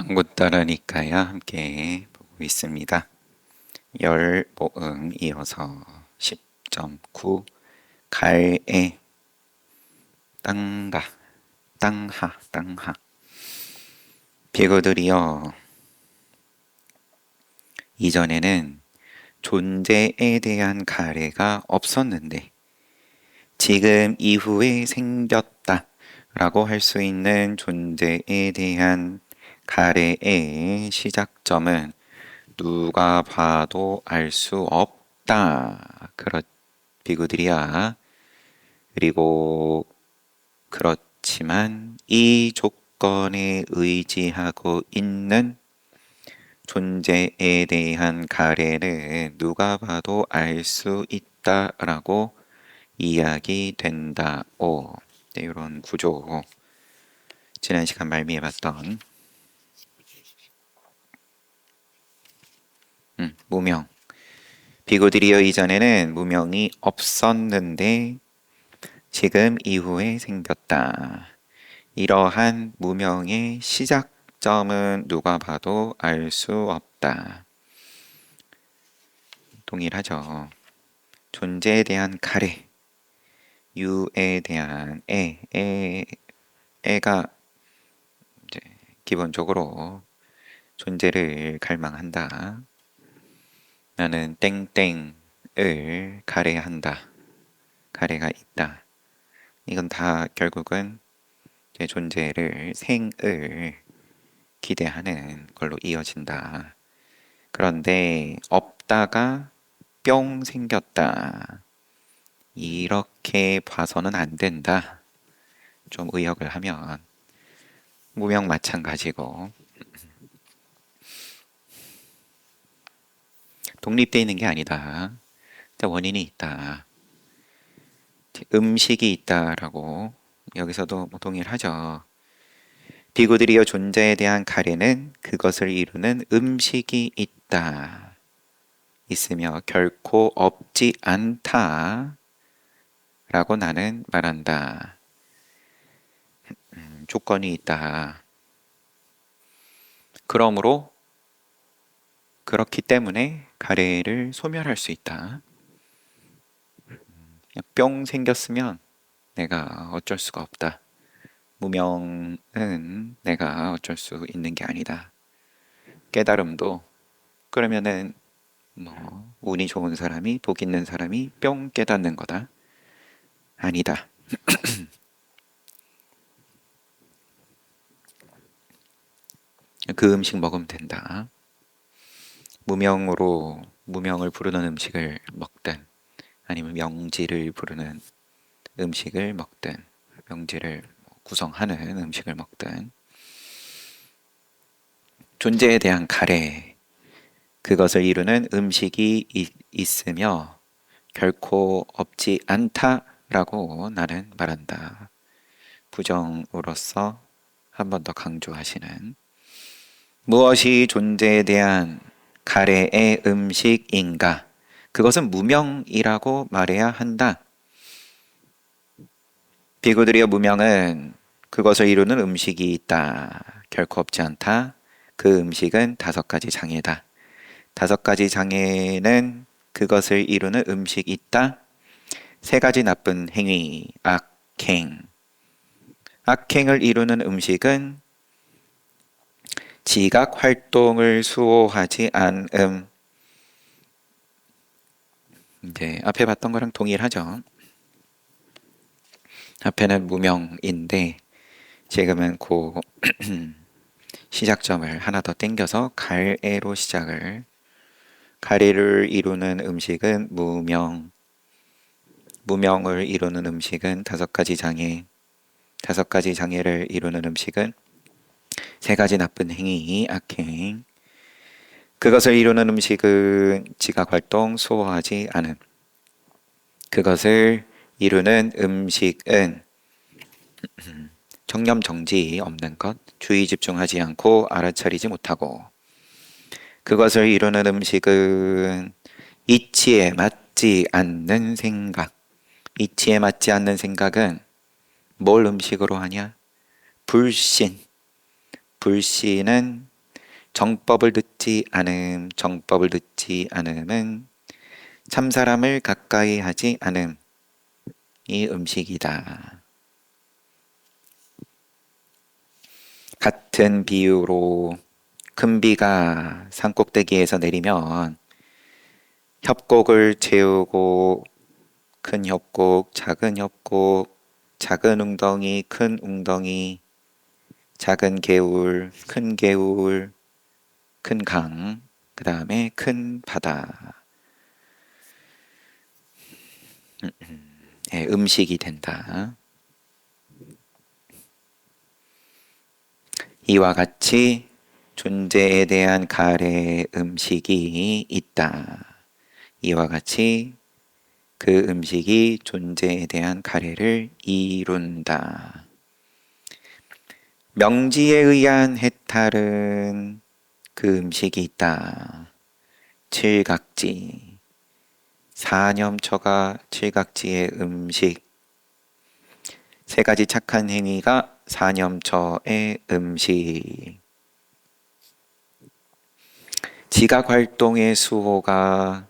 한국 따르니까요 함께 보고 있습니다. 열 모음 이어서 10.9 갈에 땅가 땅하 비구들이여 이전에는 존재에 대한 가래가 없었는데 지금 이후에 생겼다 라고 할 수 있는 존재에 대한 가래의 시작점은 누가 봐도 알 수 없다. 비구들이야. 그리고 그렇지만 이 조건에 의지하고 있는 존재에 대한 가래는 누가 봐도 알 수 있다라고 이야기된다. 네, 이런 구조. 지난 시간 말미해봤던 무명. 비구들이여 이전에는 무명이 없었는데 지금 이후에 생겼다. 이러한 무명의 시작점은 누가 봐도 알 수 없다. 동일하죠. 존재에 대한 가래, 유에 대한 애가 이제 기본적으로 존재를 갈망한다. 나는 땡땡을 가래한다. 가래가 있다. 이건 다 결국은 제 존재를 생을 기대하는 걸로 이어진다. 그런데 없다가 뿅 생겼다. 이렇게 봐서는 안 된다. 좀 의역을 하면 무명 마찬가지고 독립되어 있는 게 아니다. 원인이 있다. 음식이 있다라고 여기서도 동일하죠. 비구들이여 존재에 대한 가래는 그것을 이루는 음식이 있다. 있으며 결코 없지 않다. 라고 나는 말한다. 조건이 있다. 그러므로 그렇기 때문에 가래를 소멸할 수 있다. 뿅 생겼으면 내가 어쩔 수가 없다. 무명은 내가 어쩔 수 있는 게 아니다. 깨달음도 그러면은 운이 좋은 사람이 복 있는 사람이 뿅 깨닫는 거다. 아니다. 그 음식 먹으면 된다. 무명을 부르는 음식을 먹든 아니면 명지를 부르는 음식을 먹든 명지를 구성하는 음식을 먹든 존재에 대한 가래 그것을 이루는 음식이 있으며 결코 없지 않다라고 나는 말한다. 부정으로서 한 번 더 강조하시는 무엇이 존재에 대한 가래의 음식인가? 그것은 무명이라고 말해야 한다. 비구들이여 무명은 그것을 이루는 음식이 있다. 결코 없지 않다. 그 음식은 5가지 장애다. 5가지 장애는 그것을 이루는 음식이 있다. 3가지 나쁜 행위, 악행. 악행을 이루는 음식은 지각 활동을 수호하지 않음. 이제 앞에 봤던 거랑 동일하죠. 앞에는 무명인데 지금은 그 시작점을 하나 더 땡겨서 갈애로 시작을 가래를 이루는 음식은 무명을 이루는 음식은 5가지 장애 5가지 장애를 이루는 음식은 3가지 나쁜 행위 악행 그것을 이루는 음식은 지각활동 수호하지 않은 그것을 이루는 음식은 정념정지 없는 것, 주의 집중하지 않고 알아차리지 못하고 그것을 이루는 음식은 이치에 맞지 않는 생각 이치에 맞지 않는 생각은 뭘 음식으로 하냐? 불신 불신은 정법을 듣지 않음, 정법을 듣지 않음은 참사람을 가까이 하지 않음, 이 음식이다. 같은 비유로 큰 비가 산꼭대기에서 내리면 협곡을 채우고 큰 협곡, 작은 웅덩이, 큰 웅덩이, 작은 개울, 큰 강, 그 다음에 큰 바다. 예, 음식이 된다. 이와 같이 존재에 대한 가래 음식이 있다. 이와 같이 그 음식이 존재에 대한 가래를 이룬다. 명지에 의한 해탈은 그 음식이 있다. 칠각지. 사념처가 칠각지의 음식. 세 가지 착한 행위가 사념처의 음식. 지각 활동의 수호가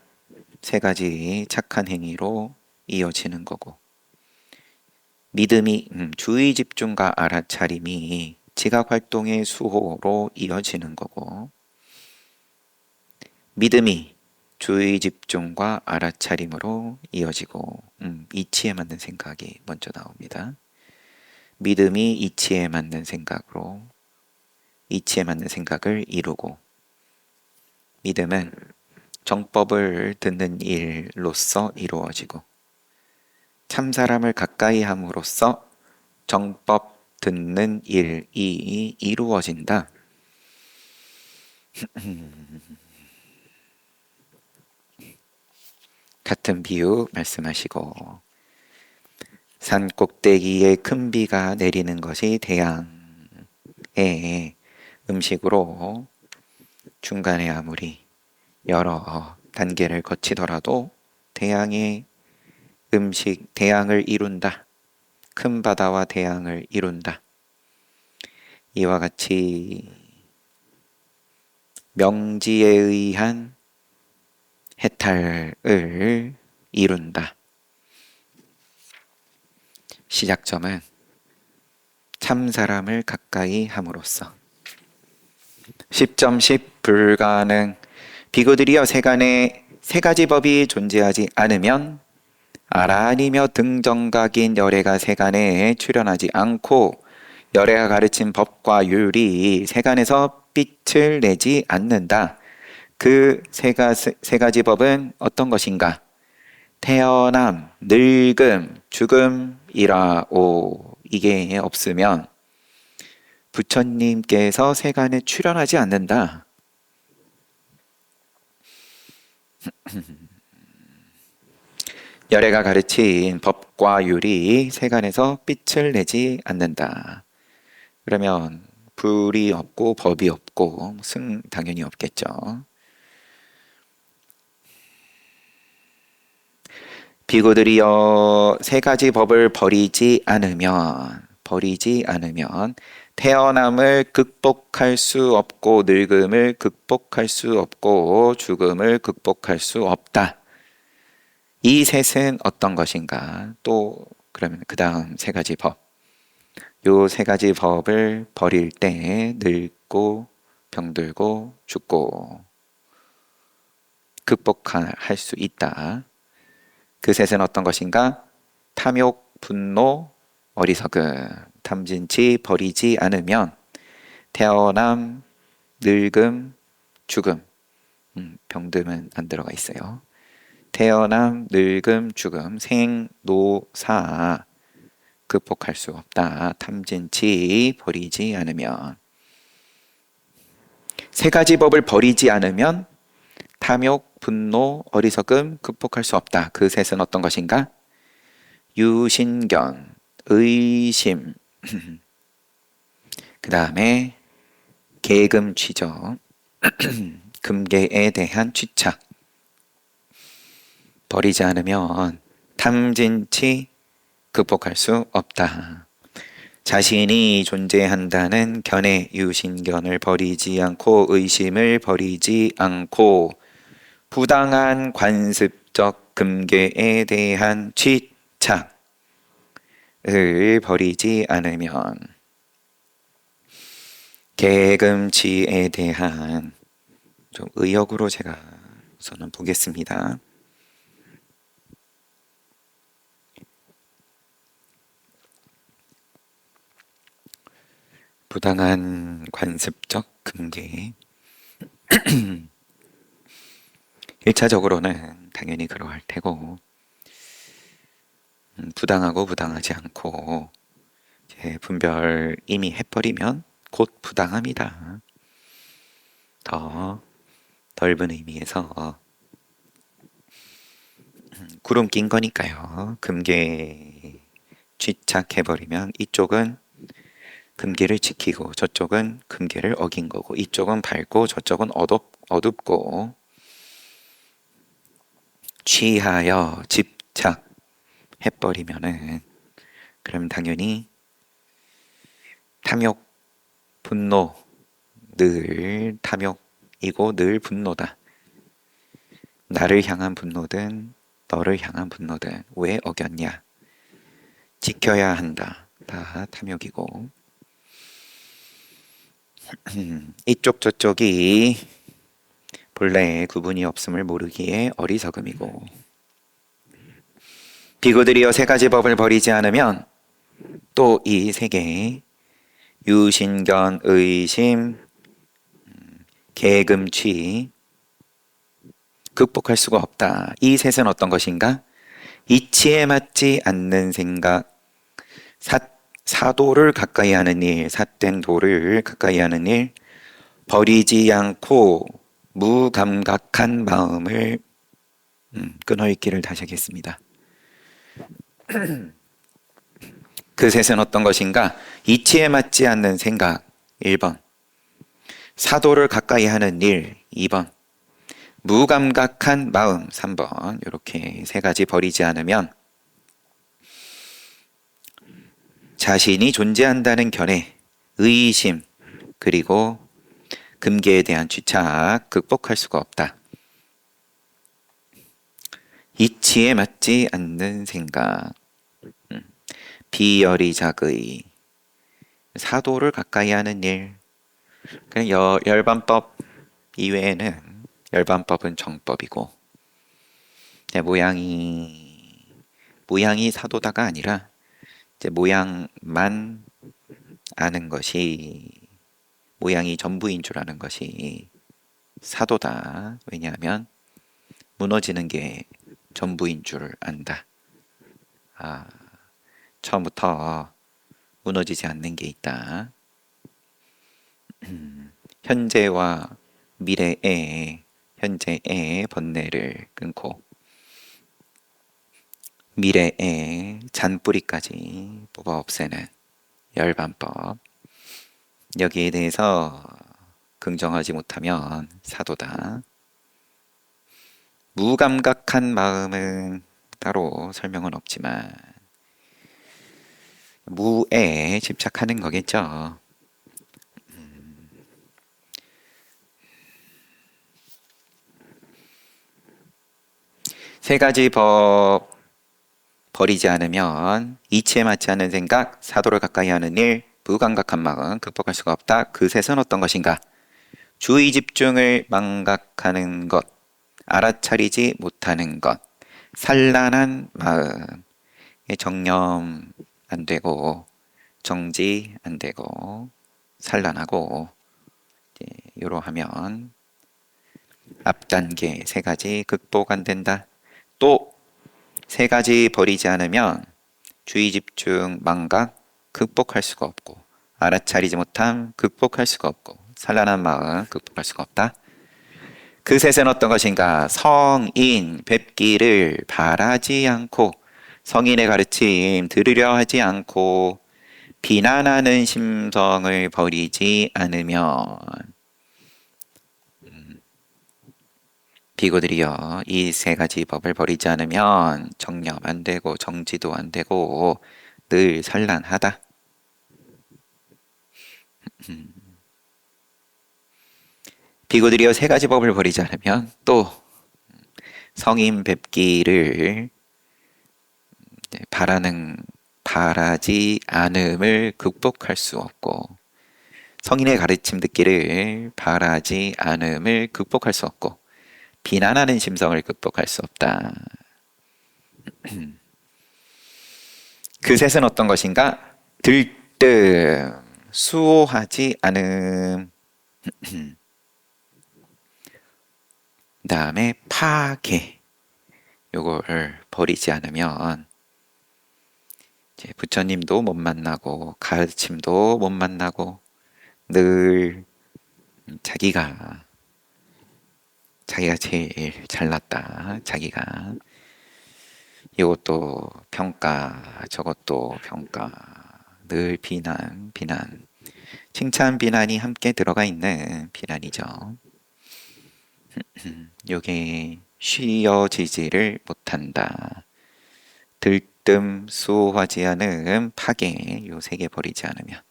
세 가지 착한 행위로 이어지는 거고, 믿음이 주의 집중과 알아차림이 지각 활동의 수호로 이어지는 거고, 믿음이 주의 집중과 알아차림으로 이어지고, 이치에 맞는 생각이 먼저 나옵니다. 믿음이 이치에 맞는 생각으로 이치에 맞는 생각을 이루고, 믿음은 정법을 듣는 일로서 이루어지고, 참사람을 가까이 함으로써 정법 듣는 일이 이루어진다. 같은 비유 말씀하시고, 산 꼭대기에 큰 비가 내리는 것이 태양의 음식으로 중간에 아무리 여러 단계를 거치더라도 태양의 음식, 태양을 이룬다. 큰 바다와 태양을 이룬다. 이와 같이 명지에 의한 해탈을 이룬다. 시작점은 참사람을 가까이 함으로써. 10.10 불가능. 비구들이여 세간에 세 가지 법이 존재하지 않으면 아라니며 등정각인 열애가 세간에 출현하지 않고, 열애가 가르친 법과 율이 세간에서 빛을 내지 않는다. 그 세 가지 법은 어떤 것인가? 태어남, 늙음, 죽음이라오. 이게 없으면 부처님께서 세간에 출현하지 않는다. 열애가 가르친 법과 율이 세간에서 빛을 내지 않는다. 그러면 불이 없고 법이 없고 승 당연히 없겠죠. 비구들이여 세 가지 법을 버리지 않으면 태어남을 극복할 수 없고, 늙음을 극복할 수 없고, 죽음을 극복할 수 없다. 이 셋은 어떤 것인가? 또 그러면 그 다음 세 가지 법, 요 세 가지 법을 버릴 때 늙고 병들고 죽고 극복할 수 있다. 그 셋은 어떤 것인가? 탐욕, 분노, 어리석음. 탐진치 버리지 않으면 태어남, 늙음, 죽음. 병듦은 안 들어가 있어요. 태어남, 늙음, 죽음, 생, 노, 사 극복할 수 없다. 탐진치 버리지 않으면. 세 가지 법을 버리지 않으면 탐욕, 분노, 어리석음 극복할 수 없다. 그 셋은 어떤 것인가? 유신견, 의심, 그 다음에 계금취죠. 금계에 대한 취착. 버리지 않으면 탐진치 극복할 수 없다. 자신이 존재한다는 견해, 유신견을 버리지 않고 의심을 버리지 않고 부당한 관습적 금괴에 대한 취착을 버리지 않으면 계금치에 대한 좀 의역으로 제가 우선은 보겠습니다. 부당한 관습적 금괴. 1차적으로는 당연히 그러할 테고, 부당하고 부당하지 않고 분별 이미 해버리면 곧 부당합니다. 더 넓은 의미에서 구름 낀 거니까요. 금괴 취착해버리면 이쪽은 금괴를 지키고 저쪽은 금괴를 어긴 거고, 이쪽은 밝고 저쪽은 어둡고, 취하여 집착해버리면은 그럼 당연히 탐욕, 분노, 늘 탐욕이고 늘 분노다. 나를 향한 분노든 너를 향한 분노든 왜 어겼냐? 지켜야 한다. 다 탐욕이고, 이쪽 저쪽이 본래 구분이 없음을 모르기에 어리석음이고, 비구들이여 세 가지 법을 버리지 않으면 또 이 세 개, 유신견, 의심, 계금취 극복할 수가 없다. 이 셋은 어떤 것인가? 이치에 맞지 않는 생각, 사도를 가까이 하는 일, 삿된 도를 가까이 하는 일, 버리지 않고 무감각한 마음을 끊어읽기를 다시 하겠습니다. 그 셋은 어떤 것인가? 이치에 맞지 않는 생각 1번, 사도를 가까이 하는 일 2번, 무감각한 마음 3번. 이렇게 세 가지 버리지 않으면 자신이 존재한다는 견해, 의심, 그리고 금계에 대한 취착 극복할 수가 없다. 이치에 맞지 않는 생각, 비열의작의, 사도를 가까이 하는 일. 그냥 열반법 이외에는, 열반법은 정법이고, 모양이 사도다가 아니라 이제 모양만 아는 것이, 모양이 전부인 줄 아는 것이 사도다. 왜냐하면 무너지는 게 전부인 줄 안다. 처음부터 무너지지 않는 게 있다. 현재와 미래의, 현재의 번뇌를 끊고 미래의 잔뿌리까지 뽑아 없애는 열반법. 여기에 대해서 긍정하지 못하면 사도다. 무감각한 마음은 따로 설명은 없지만 무에 집착하는 거겠죠. 세 가지 법 버리지 않으면 이치에 맞지 않는 생각, 사도를 가까이 하는 일, 무감각한 마음 극복할 수가 없다. 그 셋은 어떤 것인가? 주의 집중을 망각하는 것, 알아차리지 못하는 것, 산란한 마음, 정념 안 되고 정지 안 되고 산란하고, 이러하면 앞단계 세 가지 극복 안 된다. 또 세 가지 버리지 않으면 주의 집중 망각 극복할 수가 없고, 알아차리지 못함 극복할 수가 없고, 산란한 마음 극복할 수가 없다. 그 셋은 어떤 것인가? 성인 뵙기를 바라지 않고, 성인의 가르침 들으려 하지 않고 비난하는 심성을 버리지 않으면, 비구들이여 이 세 가지 법을 버리지 않으면 정념 안 되고 정지도 안 되고 늘 산란하다. 비구들이여 세 가지 법을 버리지 않으면 또 성인 뵙기를 바라지 않음을 극복할 수 없고 성인의 가르침 듣기를 바라지 않음을 극복할 수 없고 비난하는 심성을 극복할 수 없다. 그 셋은 어떤 것인가? 들뜸, 수호하지 않음, 그 다음에 파괴. 요거를 버리지 않으면 이제 부처님도 못 만나고 가르침도 못 만나고 늘 자기가 제일 잘났다. 자기가 이것도 평가, 저것도 평가, 늘 비난, 칭찬, 비난이 함께 들어가 있는 비난이죠. 요게 쉬어지지를 못한다. 들뜸, 수호하지 않음, 파괴, 요 세 개 버리지 않으면.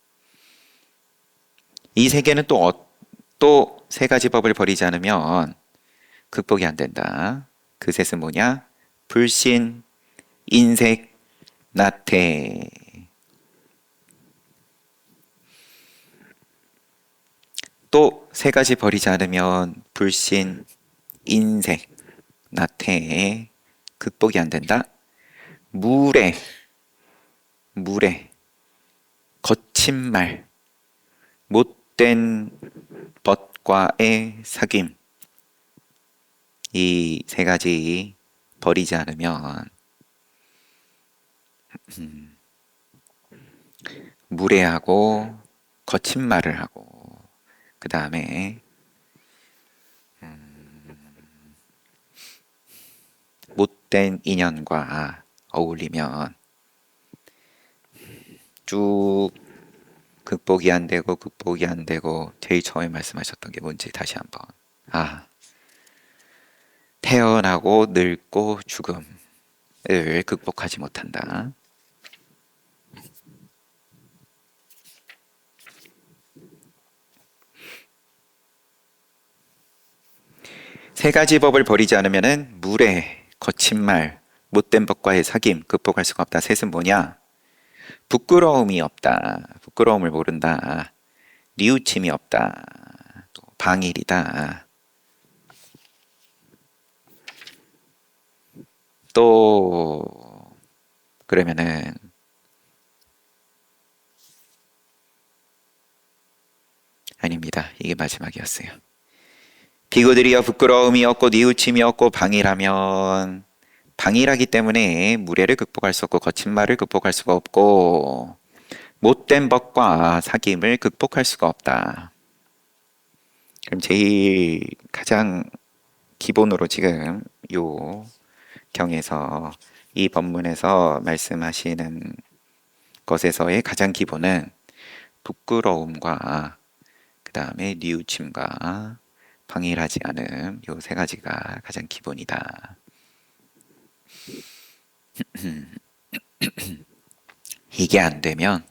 이 세 개는 또 세 가지 법을 버리지 않으면 극복이 안 된다. 그 셋은 뭐냐? 불신, 인색, 나태. 또 세 가지 버리지 않으면 불신, 인색, 나태에 극복이 안 된다. 무례, 거친 말, 못된 벗과의 사귐. 이 세 가지 버리지 않으면 무례하고 거친 말을 하고 그 다음에 못된 인연과 어울리면 쭉 극복이 안 되고 제일 처음에 말씀하셨던 게 뭔지 다시 한번. 태어나고 늙고 죽음을 극복하지 못한다. 세 가지 법을 버리지 않으면은 무례, 거친 말, 못된 법과의 사귐 극복할 수가 없다. 셋은 뭐냐? 부끄러움이 없다. 부끄러움을 모른다. 뉘우침이 없다. 또 방일이다. 또 그러면은 아닙니다. 이게 마지막이었어요. 비구들이여 부끄러움이 없고 뉘우침이 없고 방일하면 방일하기 때문에 무례를 극복할 수 없고 거친 말을 극복할 수가 없고 못된 법과 사귐을 극복할 수가 없다. 그럼 제일 가장 기본으로 지금 요 경에서 이 법문에서 말씀하시는 것에서의 가장 기본은 부끄러움과 그 다음에 뉘우침과 방일하지 않음 요 세 가지가 가장 기본이다. 이게 안 되면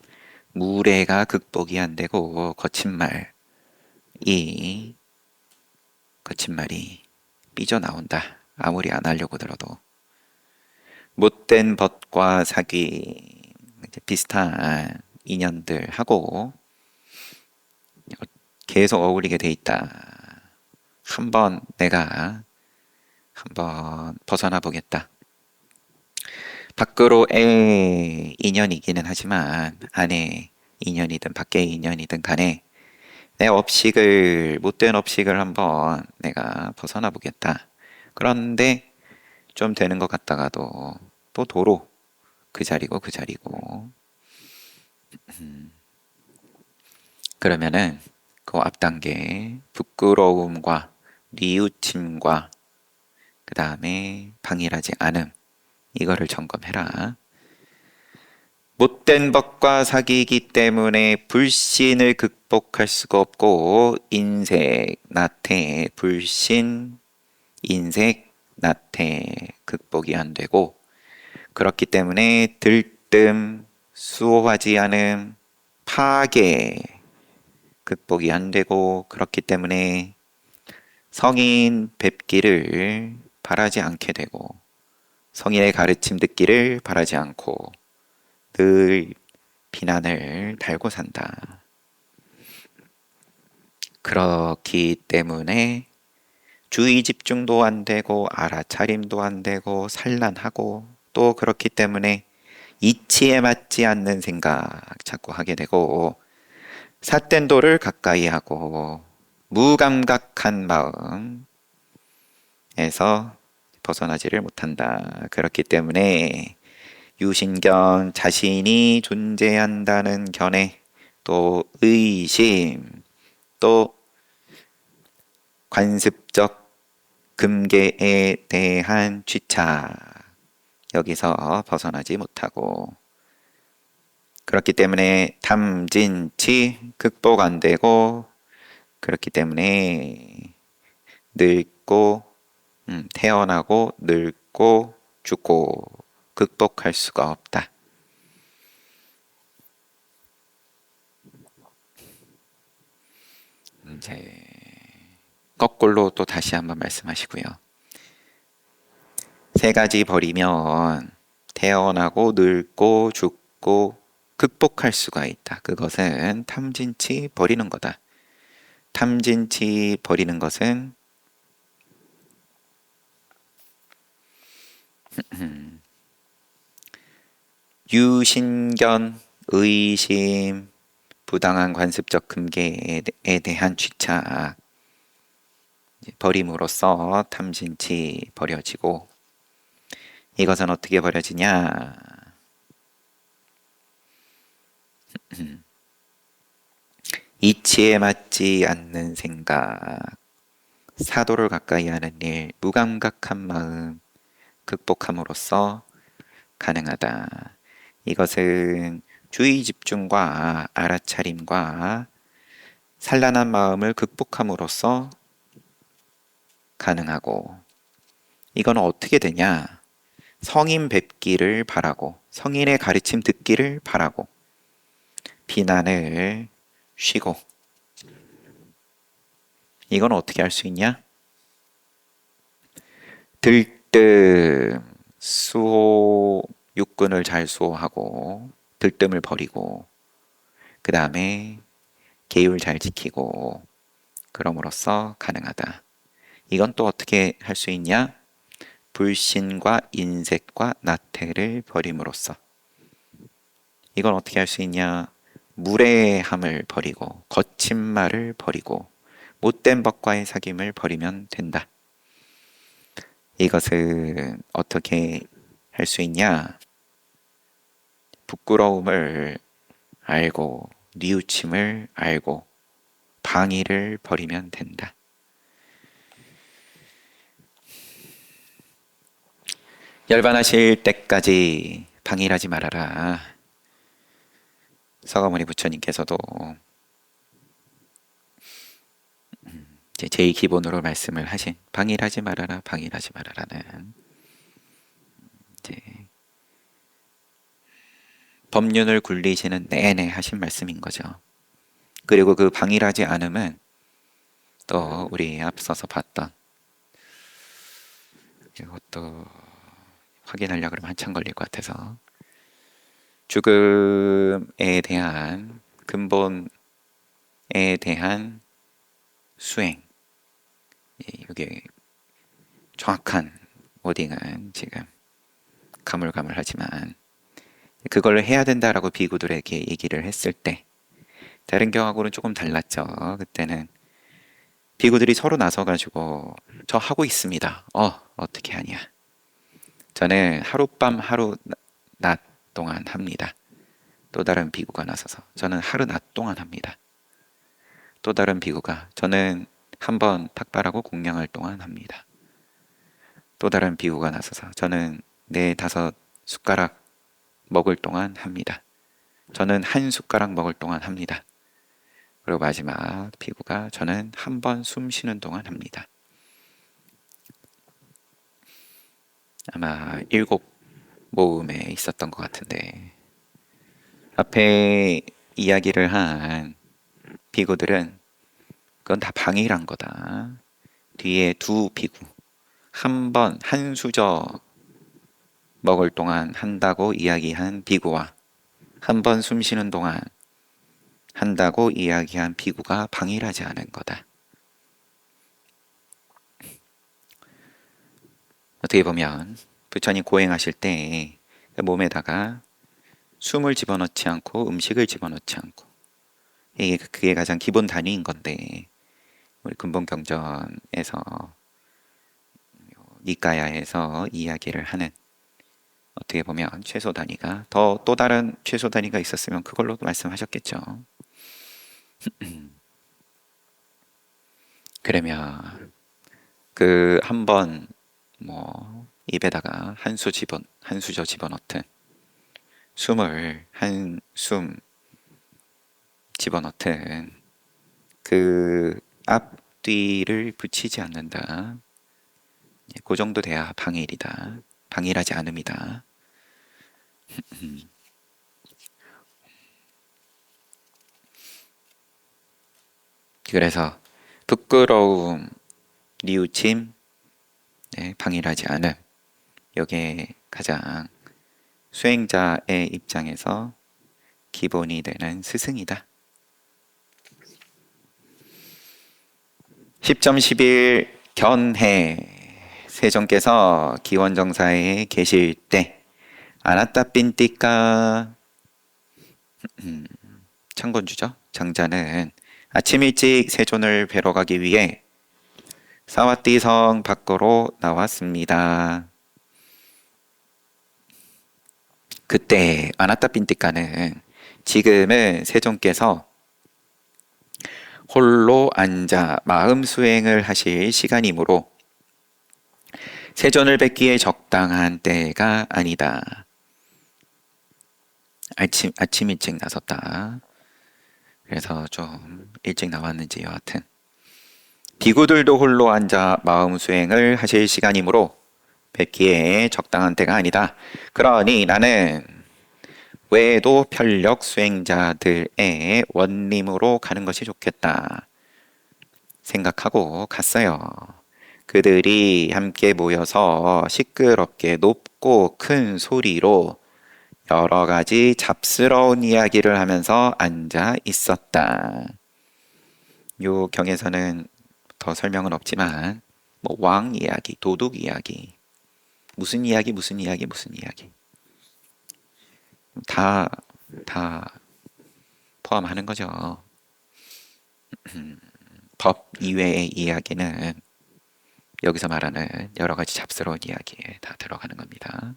무례가 극복이 안 되고 거친 말이 삐져나온다. 아무리 안 하려고 들어도 못된 벗과 사귀 비슷한 인연들하고 계속 어울리게 돼 있다. 내가 한번 벗어나 보겠다. 밖으로의 인연이기는 하지만 안에 인연이든 밖의 인연이든 간에 내 못된 업식을 한번 내가 벗어나 보겠다. 그런데 좀 되는 것 같다가도 또 도로 그 자리고 그러면은 그 앞단계 부끄러움과 뉘우침과 그 다음에 방일하지 않음 이거를 점검해라. 못된 법과 사귀기 때문에 불신을 극복할 수가 없고 불신, 인색, 나태 극복이 안 되고 그렇기 때문에 들뜸, 수호하지 않음, 파괴 극복이 안 되고 그렇기 때문에 성인 뵙기를 바라지 않게 되고 성인의 가르침 듣기를 바라지 않고 늘 비난을 달고 산다. 그렇기 때문에 주의 집중도 안 되고 알아차림도 안 되고 산란하고 또 그렇기 때문에 이치에 맞지 않는 생각 자꾸 하게 되고 삿된 도를 가까이 하고 무감각한 마음에서 벗어나지를 못한다. 그렇기 때문에 유신견 자신이 존재한다는 견해 또 의심 또 관습적 금계에 대한 취착 여기서 벗어나지 못하고 그렇기 때문에 탐진치 극복 안 되고 그렇기 때문에 늙고 태어나고 늙고 죽고 극복할 수가 없다. 이제 거꾸로 또 다시 한번 말씀하시고요. 세 가지 버리면 태어나고 늙고 죽고 극복할 수가 있다. 그것은 탐진치 버리는 거다. 탐진치 버리는 것은 유신견, 의심, 부당한 관습적 금계에 대한 취착 버림으로써 탐진치 버려지고 이것은 어떻게 버려지냐? 이치에 맞지 않는 생각, 사도를 가까이 하는 일, 무감각한 마음 극복함으로써 가능하다. 이것은 주의 집중과 알아차림과 산란한 마음을 극복함으로써 가능하고 이건 어떻게 되냐? 성인 뵙기를 바라고 성인의 가르침 듣기를 바라고 비난을 쉬고 이건 어떻게 할 수 있냐? 들뜸 수호 육군을 잘 수호하고 들뜸을 버리고 그 다음에 계율 잘 지키고 그럼으로써 가능하다. 이건 또 어떻게 할 수 있냐? 불신과 인색과 나태를 버림으로써 이건 어떻게 할 수 있냐? 무례함을 버리고 거친 말을 버리고 못된 법과의 사귐을 버리면 된다. 이것은 어떻게 할 수 있냐? 부끄러움을 알고 뉘우침을 알고 방위를 버리면 된다. 열반하실 때까지 방일하지 말아라. 서가모니 부처님께서도 이제 제일 기본으로 말씀을 하신 방일하지 말아라, 방일하지 말아라는 이제 법륜을 굴리시는 내내 하신 말씀인 거죠. 그리고 그 방일하지 않음은 또 우리 앞서서 봤던 이것도 확인하려고 그러면 한참 걸릴 것 같아서 죽음에 대한 근본에 대한 수행 이게 정확한 워딩은 지금 가물가물하지만 그걸 해야 된다라고 비구들에게 얘기를 했을 때 다른 경우하고는 조금 달랐죠. 그때는 비구들이 서로 나서가지고 저 하고 있습니다. 어떻게 하냐. 저는 하룻밤 하루 낮 동안 합니다. 또 다른 비구가 나서서 저는 하루 낮 동안 합니다. 또 다른 비구가 저는 한번 탁발하고 공양할 동안 합니다. 또 다른 비구가 나서서 저는 네 다섯 숟가락 먹을 동안 합니다. 저는 한 숟가락 먹을 동안 합니다. 그리고 마지막 비구가 저는 한 번 숨 쉬는 동안 합니다. 아마 7 모음에 있었던 것 같은데 앞에 이야기를 한 비구들은 그건 다 방일한 거다. 뒤에 두 비구. 한 번 한 수저 먹을 동안 한다고 이야기한 비구와 한 번 숨 쉬는 동안 한다고 이야기한 비구가 방일하지 않은 거다. 어떻게 보면 부처님 고행하실 때 몸에다가 숨을 집어넣지 않고 음식을 집어넣지 않고 이게 그게 가장 기본 단위인 건데 우리 근본경전에서 니까야에서 이야기를 하는 어떻게 보면 최소 단위가 또 다른 최소 단위가 있었으면 그걸로 말씀하셨겠죠. 그러면 그 한 번 뭐 입에다가 한 수저 집어넣든 숨을 한 숨 집어넣든 그 앞뒤를 붙이지 않는다. 그 정도 돼야 방일이다. 방일하지 않음이다. 그래서 부끄러움, 뉘우침, 네, 방일하지 않음. 이게 가장 수행자의 입장에서 기본이 되는 스승이다. 10.11 견해 세종께서 기원정사에 계실 때 아나따 빈띠까 창건주죠. 장자는 아침 일찍 세존을 뵈러 가기 위해 사와띠성 밖으로 나왔습니다. 그때 아나따 빈띠까는 지금은 세종께서 홀로 앉아 마음 수행을 하실 시간이므로 세존을 뵙기에 적당한 때가 아니다. 아침 일찍 나섰다. 그래서 좀 일찍 나왔는지 여하튼 비구들도 홀로 앉아 마음 수행을 하실 시간이므로 뵙기에 적당한 때가 아니다. 그러니 나는 외도 편력 수행자들의 원림으로 가는 것이 좋겠다 생각하고 갔어요. 그들이 함께 모여서 시끄럽게 높고 큰 소리로 여러 가지 잡스러운 이야기를 하면서 앉아 있었다. 요 경에서는 더 설명은 없지만 뭐 왕 이야기, 도둑 이야기, 무슨 이야기 다 포함하는 거죠. 법 이외의 이야기는 여기서 말하는 여러 가지 잡스러운 이야기에 다 들어가는 겁니다.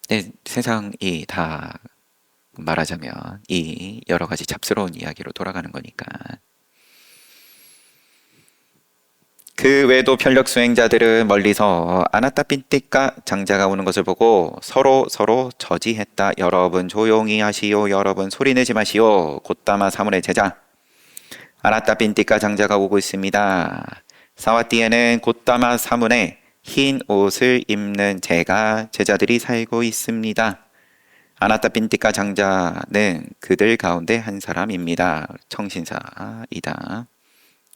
네, 세상이 다 말하자면 이 여러 가지 잡스러운 이야기로 돌아가는 거니까. 그 외도 편력 수행자들은 멀리서 아나따 빈띠까 장자가 오는 것을 보고 서로 저지했다. 여러분 조용히 하시오. 여러분 소리 내지 마시오. 곧다마 사문의 제자 아나따 빈띠까 장자가 오고 있습니다. 사와띠에는 곧다마 사문에 흰 옷을 입는 제자들이 살고 있습니다. 아나따 빈띠까 장자는 그들 가운데 한 사람입니다. 청신사이다.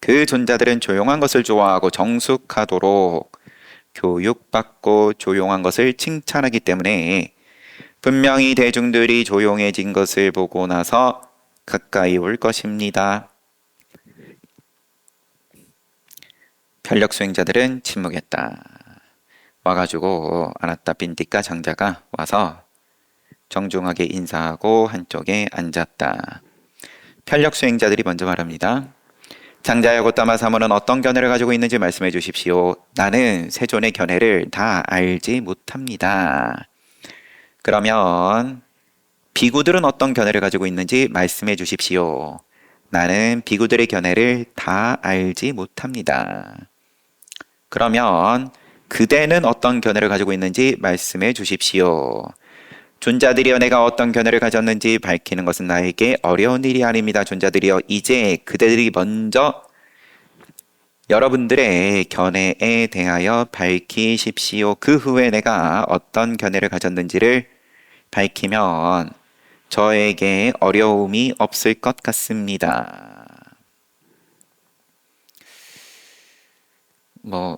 그 존자들은 조용한 것을 좋아하고 정숙하도록 교육받고 조용한 것을 칭찬하기 때문에 분명히 대중들이 조용해진 것을 보고 나서 가까이 올 것입니다. 편력 수행자들은 침묵했다. 와가지고 아나따 빈띠까 장자가 와서 정중하게 인사하고 한쪽에 앉았다. 편력 수행자들이 먼저 말합니다. 장자여 곧다마 사모는 어떤 견해를 가지고 있는지 말씀해 주십시오. 나는 세존의 견해를 다 알지 못합니다. 그러면 비구들은 어떤 견해를 가지고 있는지 말씀해 주십시오. 나는 비구들의 견해를 다 알지 못합니다. 그러면 그대는 어떤 견해를 가지고 있는지 말씀해 주십시오. 존자들이여 내가 어떤 견해를 가졌는지 밝히는 것은 나에게 어려운 일이 아닙니다. 존자들이여 이제 그대들이 먼저 여러분들의 견해에 대하여 밝히십시오. 그 후에 내가 어떤 견해를 가졌는지를 밝히면 저에게 어려움이 없을 것 같습니다. 뭐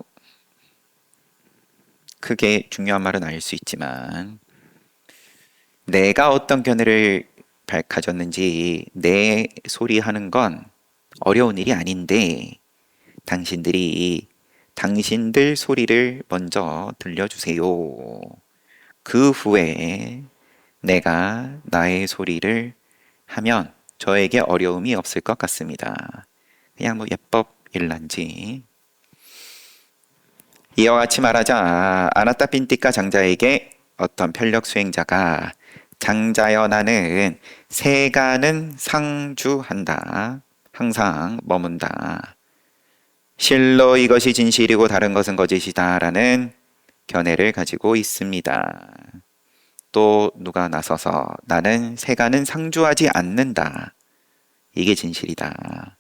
크게 중요한 말은 아닐 수 있지만 내가 어떤 견해를 가졌는지 내 소리 하는 건 어려운 일이 아닌데 당신들이 당신들 소리를 먼저 들려주세요. 그 후에 내가 나의 소리를 하면 저에게 어려움이 없을 것 같습니다. 그냥 뭐 예법 일란지. 이와 같이 말하자 아나타 핀티카 장자에게 어떤 편력 수행자가 장자여 나는 세간은 상주한다. 항상 머문다. 실로 이것이 진실이고 다른 것은 거짓이다 라는 견해를 가지고 있습니다. 또 누가 나서서 나는 세간은 상주하지 않는다. 이게 진실이다.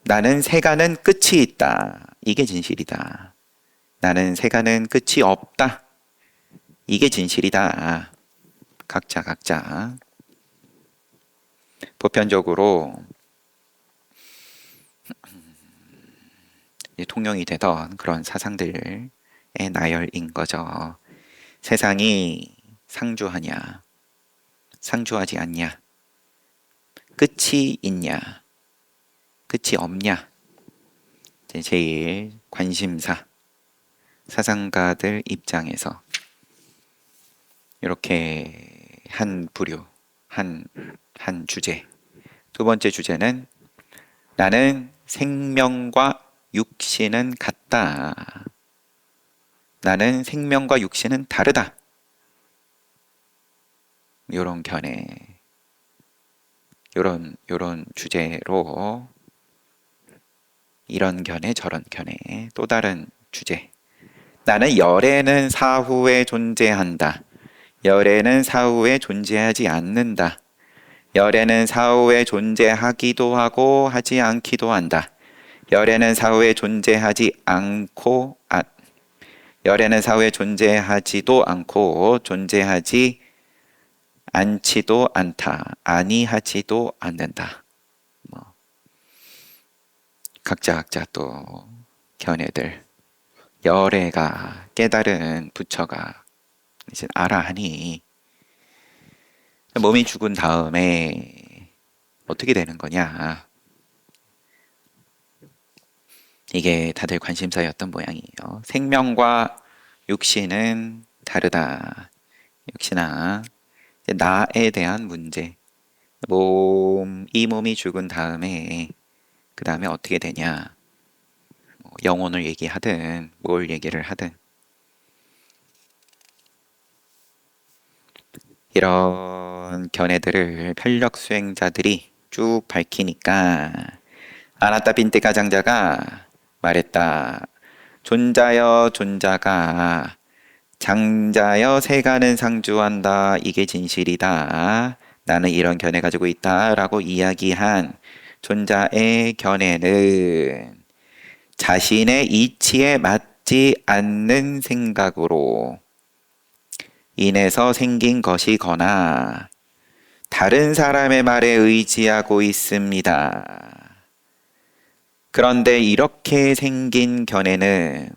나는 세간은 끝이 있다. 이게 진실이다. 나는 세간은 끝이 없다. 이게 진실이다. 각자 보편적으로 통용이 되던 그런 사상들의 나열인 거죠. 세상이 상주하냐, 상주하지 않냐, 끝이 있냐, 끝이 없냐. 제일 관심사, 사상가들 입장에서 이렇게 한 부류, 한 주제. 두 번째 주제는 나는 생명과 육신은 같다. 나는 생명과 육신은 다르다. 요런 견해, 요런 주제로 이런 견해 저런 견해 또 다른 주제. 나는 열애는 사후에 존재한다. 열애는 사후에 존재하지 않는다. 열애는 사후에 존재하기도 하고 하지 않기도 한다. 열애는 사후에 존재하지 않고 열애는 사후에 존재하지도 않고 존재하지 않지도 않다. 아니하지도 않는다. 뭐 각자 또 견해들. 열애가 깨달은 부처가 이제 알아하니 몸이 죽은 다음에 어떻게 되는 거냐. 이게 다들 관심사였던 모양이에요. 생명과 육신은 다르다. 역시나 나에 대한 문제. 이 몸이 죽은 다음에 그 다음에 어떻게 되냐. 영혼을 얘기하든 뭘 얘기를 하든 이런 견해들을 편력 수행자들이 쭉 밝히니까 아나타 빈테가 장자가 말했다. 존자여 존자가 장자여 세간은 상주한다. 이게 진실이다. 나는 이런 견해 가지고 있다. 라고 이야기한 존자의 견해는 자신의 이치에 맞지 않는 생각으로 인해서 생긴 것이거나 다른 사람의 말에 의지하고 있습니다. 그런데 이렇게 생긴 견해는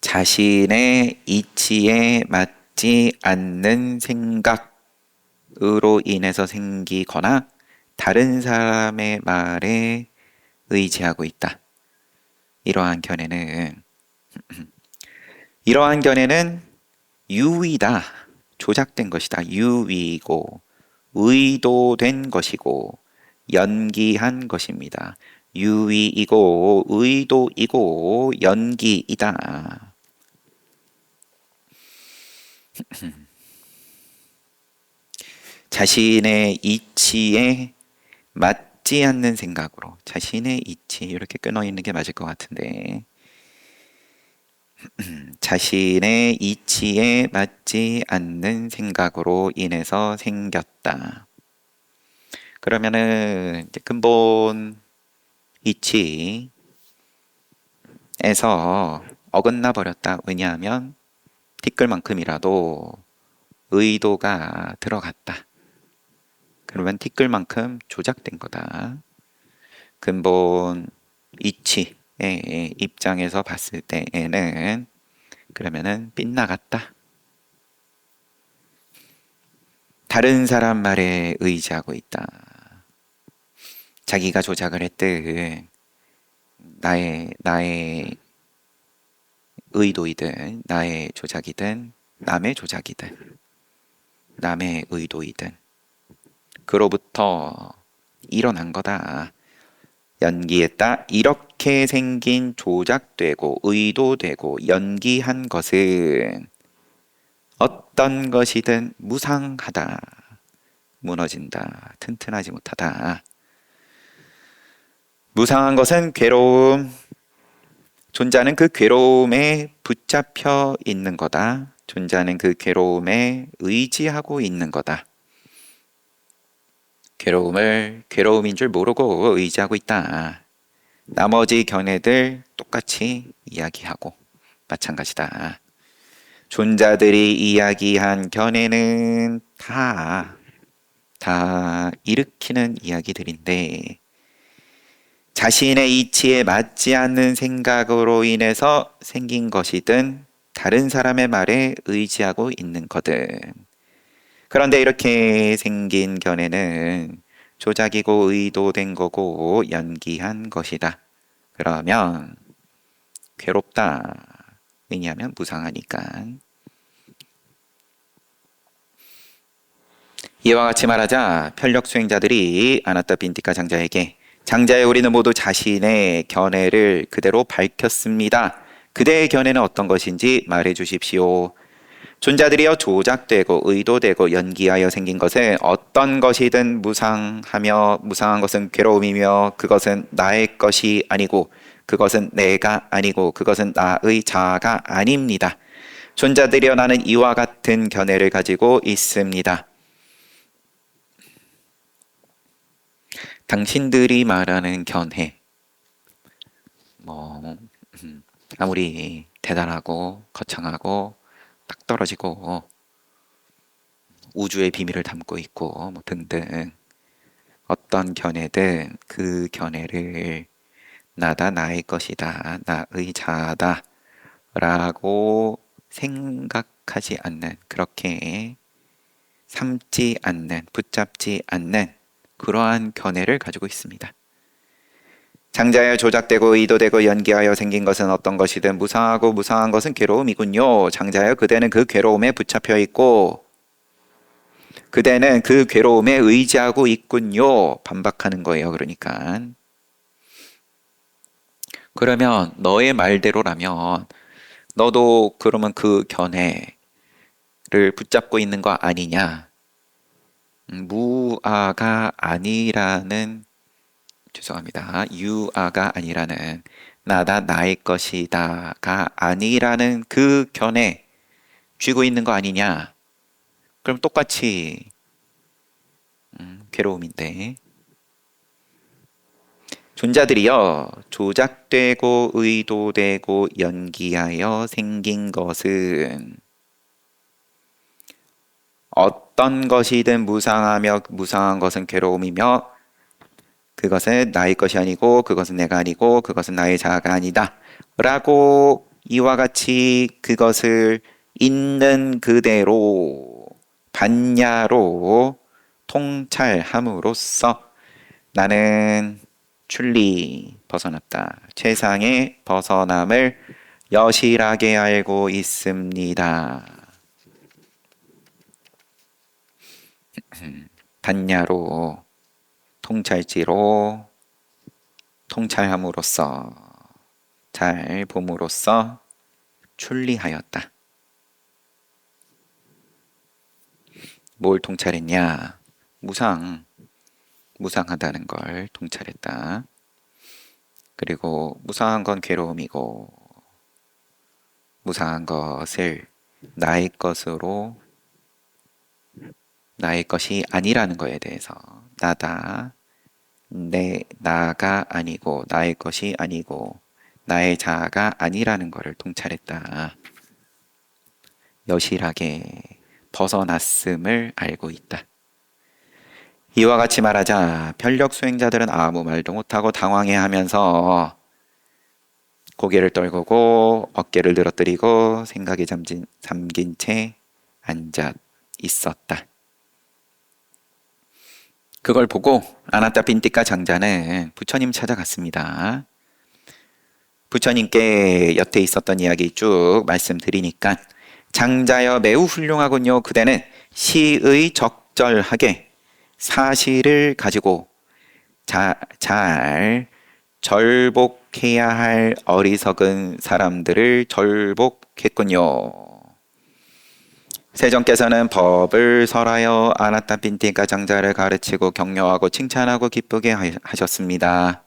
자신의 이치에 맞지 않는 생각으로 인해서 생기거나 다른 사람의 말에 의지하고 있다. 이러한 견해는 유의다. 조작된 것이다. 유의고 의도된 것이고 연기한 것입니다. 유의이고 의도이고 연기이다. 자신의 이치에 맞지 않는 생각으로 자신의 이치 이렇게 끊어 있는 게 맞을 것 같은데 자신의 이치에 맞지 않는 생각으로 인해서 생겼다. 그러면은 이제 근본 이치에서 어긋나 버렸다. 왜냐하면 티끌만큼이라도 의도가 들어갔다. 그러면 티끌만큼 조작된 거다. 근본 이치의 입장에서 봤을 때에는 그러면은 빗나갔다. 다른 사람 말에 의지하고 있다. 자기가 조작을 했든 나의 의도이든 나의 조작이든 남의 조작이든 남의 의도이든 그로부터 일어난 거다. 연기했다. 이렇게 생긴 조작되고 의도되고 연기한 것은 어떤 것이든 무상하다. 무너진다. 튼튼하지 못하다. 무상한 것은 괴로움. 존재는 그 괴로움에 붙잡혀 있는 거다. 존재는 그 괴로움에 의지하고 있는 거다. 괴로움을 괴로움인 줄 모르고 의지하고 있다. 나머지 견해들 똑같이 이야기하고 마찬가지다. 존자들이 이야기한 견해는 다 일으키는 이야기들인데 자신의 이치에 맞지 않는 생각으로 인해서 생긴 것이든 다른 사람의 말에 의지하고 있는 거든. 그런데 이렇게 생긴 견해는 조작이고 의도된 거고 연기한 것이다. 그러면 괴롭다. 왜냐하면 무상하니까. 이와 같이 말하자 편력 수행자들이 아나타 빈티카 장자에게 장자의 우리는 모두 자신의 견해를 그대로 밝혔습니다. 그대의 견해는 어떤 것인지 말해 주십시오. 존자들이여 조작되고 의도되고 연기하여 생긴 것은 어떤 것이든 무상하며 무상한 것은 괴로움이며 그것은 나의 것이 아니고 그것은 내가 아니고 그것은 나의 자아가 아닙니다. 존자들이여 나는 이와 같은 견해를 가지고 있습니다. 당신들이 말하는 견해 아무리 대단하고 거창하고 딱 떨어지고 우주의 비밀을 담고 있고 등등 어떤 견해든 그 견해를 나다 나의 것이다 나의 자아다 라고 생각하지 않는 그렇게 삼지 않는 붙잡지 않는 그러한 견해를 가지고 있습니다. 장자여 조작되고 의도되고 연기하여 생긴 것은 어떤 것이든 무상하고 무상한 것은 괴로움이군요. 장자여 그대는 그 괴로움에 붙잡혀 있고 그대는 그 괴로움에 의지하고 있군요. 반박하는 거예요. 그러니까 그러면 너의 말대로라면 너도 그러면 그 견해를 붙잡고 있는 거 아니냐? 무아가 아니라는 죄송합니다. 유아가 아니라는 나다 나의 것이다가 아니라는 그 견해 쥐고 있는 거 아니냐? 그럼 똑같이 괴로움인데 존자들이여 조작되고 의도되고 연기하여 생긴 것은 어떤 것이든 무상하며 무상한 것은 괴로움이며 그것은 나의 것이 아니고 그것은 내가 아니고 그것은 나의 자아가 아니다 라고 이와 같이 그것을 있는 그대로 반야로 통찰함으로써 나는 출리 벗어났다. 최상의 벗어남을 여실하게 알고 있습니다. 반야로 통찰지로 통찰함으로써 잘 봄으로써 출리하였다. 뭘 통찰했냐? 무상하다는 걸 통찰했다. 그리고 무상한 건 괴로움이고 무상한 것을 나의 것으로 나의 것이 아니라는 것에 대해서 나다 나가 아니고 나의 것이 아니고 나의 자아가 아니라는 것을 통찰했다. 여실하게 벗어났음을 알고 있다. 이와 같이 말하자 편력 수행자들은 아무 말도 못하고 당황해하면서 고개를 떨구고 어깨를 늘어뜨리고 생각에 잠긴 채 앉아 있었다. 그걸 보고 아나타 빈티카 장자는 부처님 찾아갔습니다. 부처님께 여태 있었던 이야기 쭉 말씀드리니까 장자여 매우 훌륭하군요. 그대는 시의 적절하게 사실을 가지고 잘 절복해야 할 어리석은 사람들을 절복했군요. 세존께서는 법을 설하여 아나타 빈티카 장자를 가르치고 격려하고 칭찬하고 기쁘게 하셨습니다.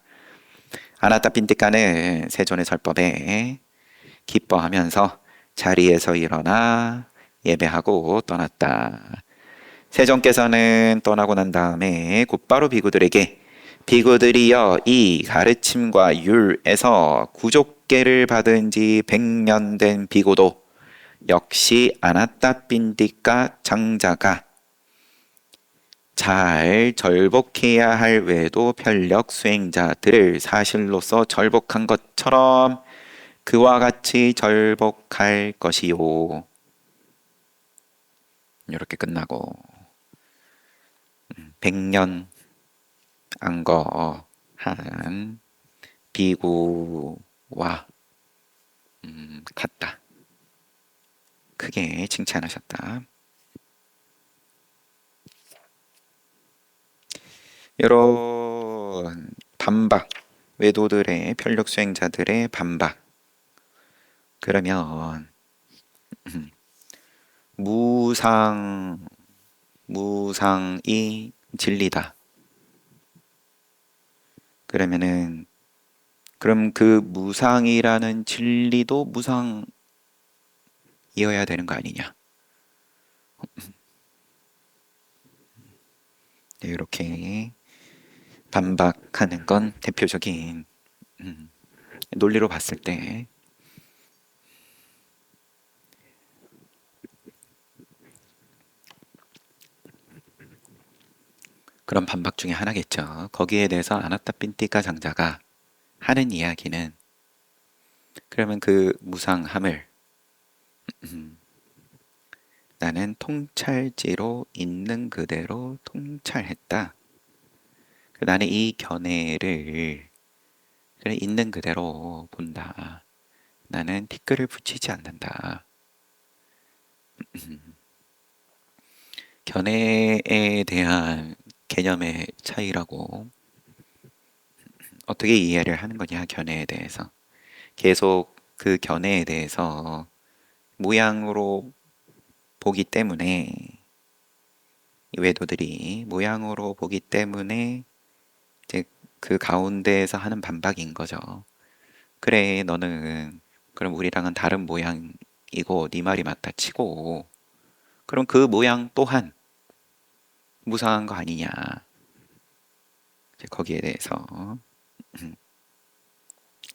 아나타 빈티카는 세존의 설법에 기뻐하면서 자리에서 일어나 예배하고 떠났다. 세존께서는 떠나고 난 다음에 곧바로 비구들에게 비구들이여 이 가르침과 율에서 구족계를 받은 지 100년 된 비구도 역시 아나타 빈티카 장자가 잘 절복해야 할 외도 편력 수행자들을 사실로서 절복한 것처럼 그와 같이 절복할 것이요. 이렇게 끝나고 100년 안거한 비구와 같다. 크게 칭찬하셨다. 이런 반박, 외도들의 편력 수행자들의 반박. 그러면 무상이 진리다. 그럼 그 무상이라는 진리도 무상이어야 되는 거 아니냐? 네, 이렇게 반박하는 건 대표적인 논리로 봤을 때 그런 반박 중에 하나겠죠. 거기에 대해서 아나타 빈티카 장자가 하는 이야기는 그러면 그 무상함을 나는 통찰지로 있는 그대로 통찰했다. 나는 이 견해를 그래 있는 그대로 본다. 나는 티끌을 붙이지 않는다. 견해에 대한 개념의 차이라고 어떻게 이해를 하는 거냐, 견해에 대해서. 계속 그 견해에 대해서 모양으로 보기 때문에 이 외도들이 모양으로 보기 때문에 이제 그 가운데에서 하는 반박인 거죠. 그래, 너는 그럼 우리랑은 다른 모양이고 네 말이 맞다 치고 그럼 그 모양 또한 무상한 거 아니냐. 이제 거기에 대해서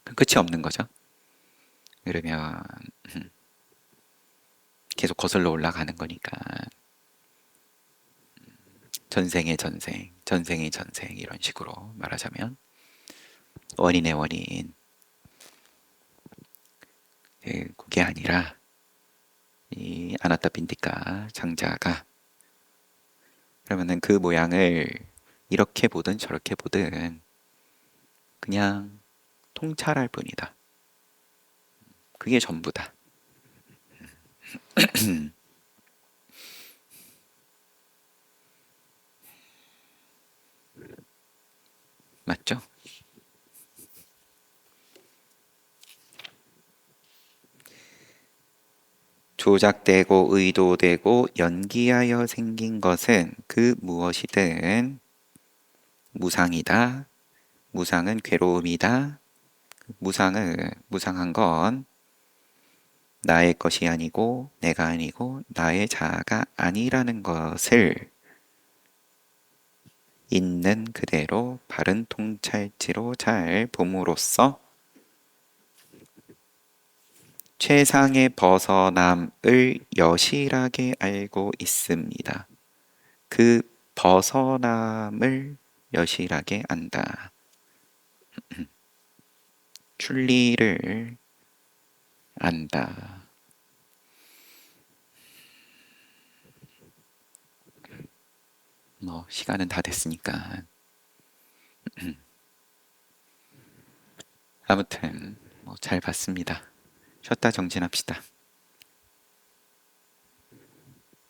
끝이 없는 거죠. 그러면 계속 거슬러 올라가는 거니까 전생의 전생, 전생의 전생 이런 식으로 말하자면 원인의 원인 그게 아니라 이 아나타 빈티카 장자가 그러면은 그 모양을 이렇게 보든 저렇게 보든 그냥 통찰할 뿐이다. 그게 전부다. 맞죠? 조작되고 의도되고 연기하여 생긴 것은 그 무엇이든 무상이다. 무상은 괴로움이다. 무상한 건 나의 것이 아니고 내가 아니고 나의 자아가 아니라는 것을 있는 그대로 바른 통찰지로 잘 봄으로써 최상의 벗어남을 여실하게 알고 있습니다. 그 벗어남을 여실하게 안다. 출리를 안다. 뭐 시간은 다 됐으니까 아무튼 뭐 잘 봤습니다. 쉬었다 정진합시다.